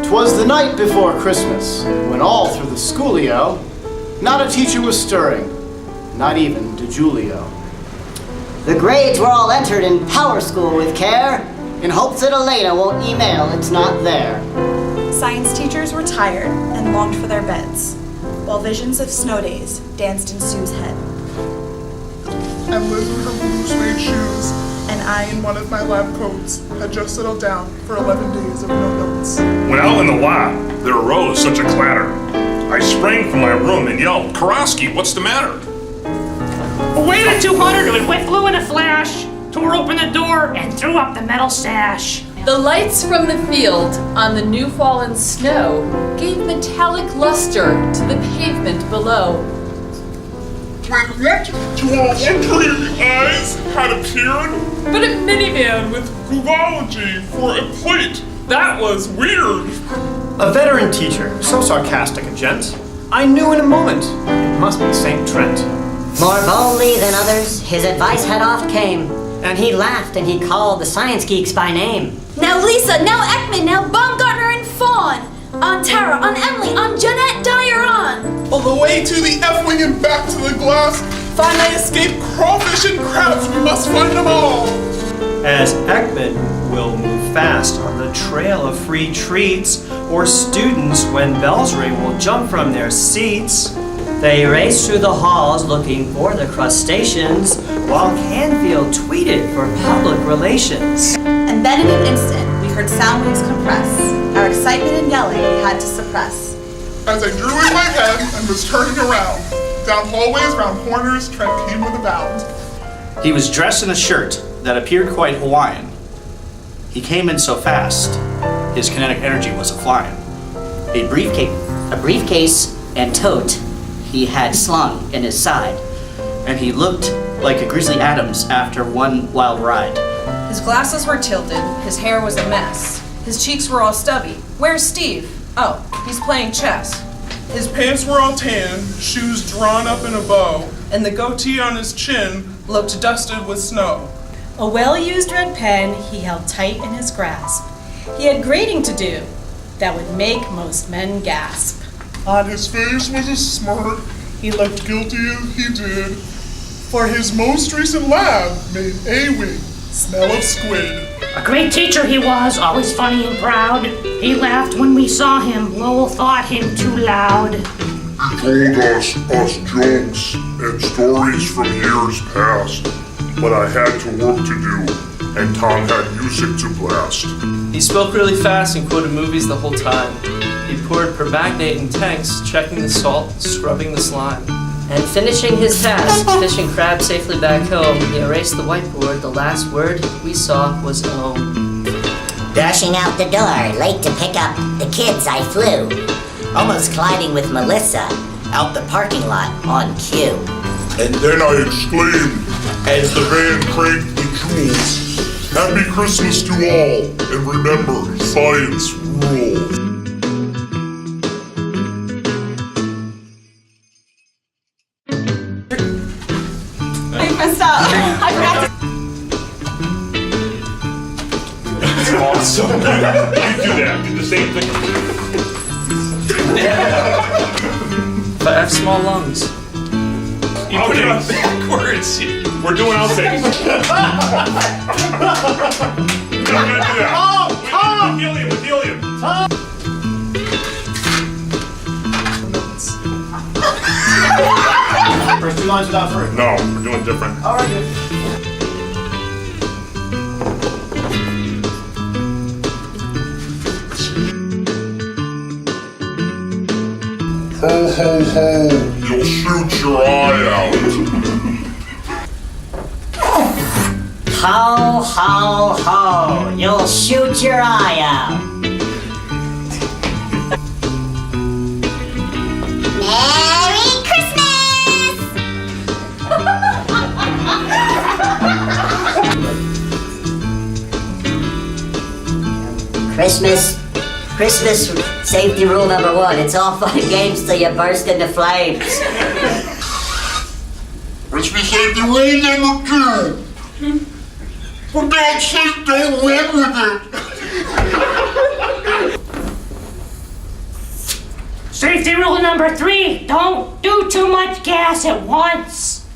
'Twas the night before Christmas, when all through the schoolio, not a teacher was stirring, not even DeJulio. The grades were all entered in PowerSchool with care, in hopes that Elena won't email it's not there. Science teachers were tired and longed for their beds, while visions of snow days danced in Sue's head. And Liz in her blue suede shoes, and I in one of my lab coats, had just settled down for 11 days of no notes. When out in the lab, there arose such a clatter. I sprang from my room and yelled, "Karofsky, what's the matter?" Away to 200, it went flew in a flash, tore open the door and threw up the metal sash. The lights from the field on the new fallen snow gave metallic luster to the pavement below. When what to our wondering eyes had appeared, But a minivan with Gruvology for a plate, that was weird. A veteran teacher, so sarcastic a gent, I knew in a moment it must be St. Trent. More boldly than others, his advice head oft came, and he laughed and he called the science geeks by name. Now Lisa, now Ekman, now Baumgartner and Fawn. On Tara, on Emily, on Jeanette Dyer, on. On the way to the F-wing and back to the glass, find I escaped crawfish and crabs, we must find them all. As Ekman will move fast on the trail of free treats, or students, when bells ring, will jump from their seats. They raced through the halls looking for the crustaceans, while Canfield tweeted for public relations. And then in an instant, we heard sound waves compress. Our excitement and yelling we had to suppress. As I drew in my head and was turning around, down hallways round corners, Trent came with a bound. He was dressed in a shirt that appeared quite Hawaiian. He came in so fast, his kinetic energy was a-flying. A briefcase and tote he had slung in his side. And he looked like a Grizzly Adams after one wild ride. His glasses were tilted, his hair was a mess. His cheeks were all stubby. Where's Steve? Oh, he's playing chess. His pants were all tan, shoes drawn up in a bow, and the goatee on his chin looked dusted with snow. A well-used red pen he held tight in his grasp. He had grading to do that would make most men gasp. On his face was a smirk, he looked guilty as he did, for his most recent lab made A-wing smell of squid. A great teacher he was, always funny and proud. He laughed when we saw him, Lowell thought him too loud. He told us jokes and stories from years past, but I had to work to do, and Tom had music to blast. He spoke really fast and quoted movies the whole time. He poured permanganate in tanks, checking the salt, scrubbing the slime. And finishing his task, fishing crabs safely back home, he erased the whiteboard. The last word we saw was "ohm." Dashing out the door, late to pick up the kids I flew. Almost colliding with Melissa out the parking lot on cue. And then I exclaimed, as the van cranked the jewels, "Happy Christmas to all, and remember, science rules." I messed up. I forgot to... That's awesome. You do that, do the same thing. But I have small lungs. You put it on backwards. We're doing outtakes. We're gonna do that. With helium. First 2 lines without first. No, we're doing different. All right, good. Ho, ho, ho, you'll shoot your eye out. Ho, ho, ho, you'll shoot your eye out. Merry Christmas! Christmas safety rule number 1. It's all fun and games till you burst into flames. Christmas safety rule number 2. For God's sake, don't win with it. Safety rule number 3, don't do too much gas at once.